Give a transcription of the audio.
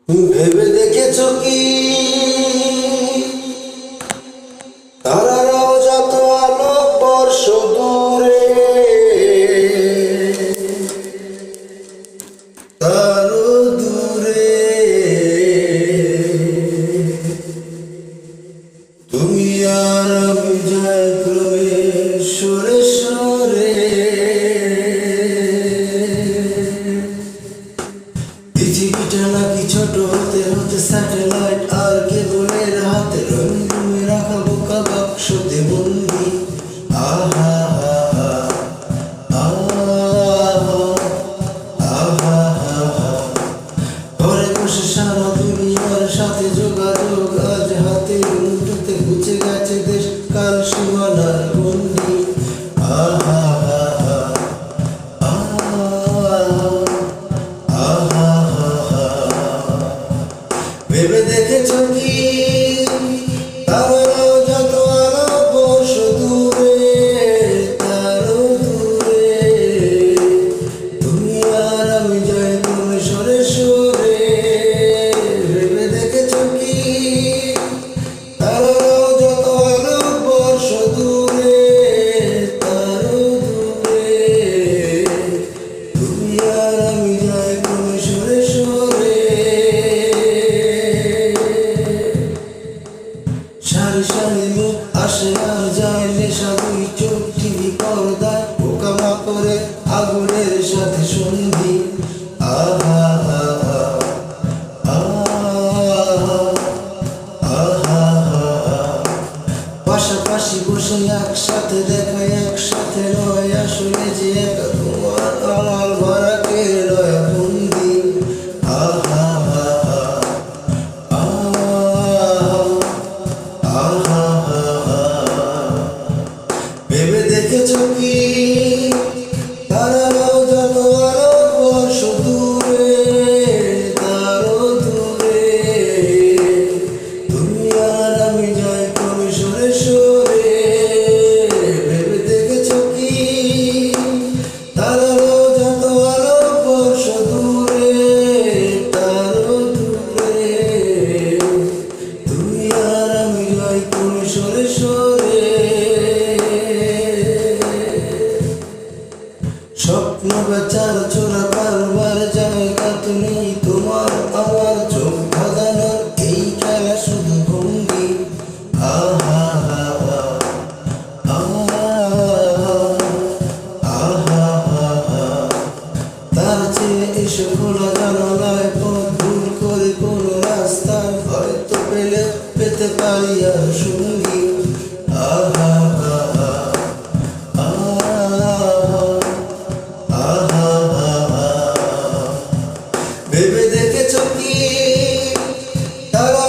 ভেবে দেখেছো কি তারারাও যত আলোক বর্ষ দূরে তারও দূরে তুমি আর আমি যাই ক্রমে সরে সরে পৃথিবীটা নাকি ছোট হতে হতে স্যাটেলাইট আর কেবলের হাতে রঙিনে রাখা বোকা বাক্সতে বন্দি আহা ঘরে বসে সারা দুনিয়ার সাথে যোগাযোগ আজ হাতের মুঠোতে ঘুচে গেছে দেশ কাল সীমানার গন্ডি আহা ভেবে দেখেছো কি তারারাও যত আলোক বর্ষ দূরে তারও দূরে তুমি আর আমি যাই ক্রমে সরে সরে ভেবে দেখেছো কি তারারাও যত আলোক বর্ষ দূরে তারও দূরে তুমি আর আমি যাই ক্রমে সরে সরে সারি সারি মুখ আসে আর যায় নেশা দুই চোখ টিভি পর্দায় পোকামা করে আগুনের সাথে সন্ধি আহা পাশাপাশি বসে একসাথে দেখা একসাথে নয় আসলে যে একা তোমার আমার ভরাকে রয় বন্দি আহা ভেবে দেখেছো কি তারারাও যত আলোক বর্ষ দূরে তারও দূরে তুমি আর আমি যাই ক্রমে সরে সরে ভেবে দেখেছো কি তারারাও যত আলোক বর্ষ দূরে তারও দূরে তুমি আর আমি যাই ক্রমে সরে সরে স্বপ্ন বেচার চোরা বারবার জায়গা তুমি তোমার আমার চোখ ধাঁধানোর এই খেলা শুধু ভঙ্গি আহা তার চেয়ে এসে খোলা জানালায় পথ ভুল করে কোনো রাস্তায় হয়তো পেতে পারি আর সঙ্গী আহা ভেবে দেখেছো কি তারা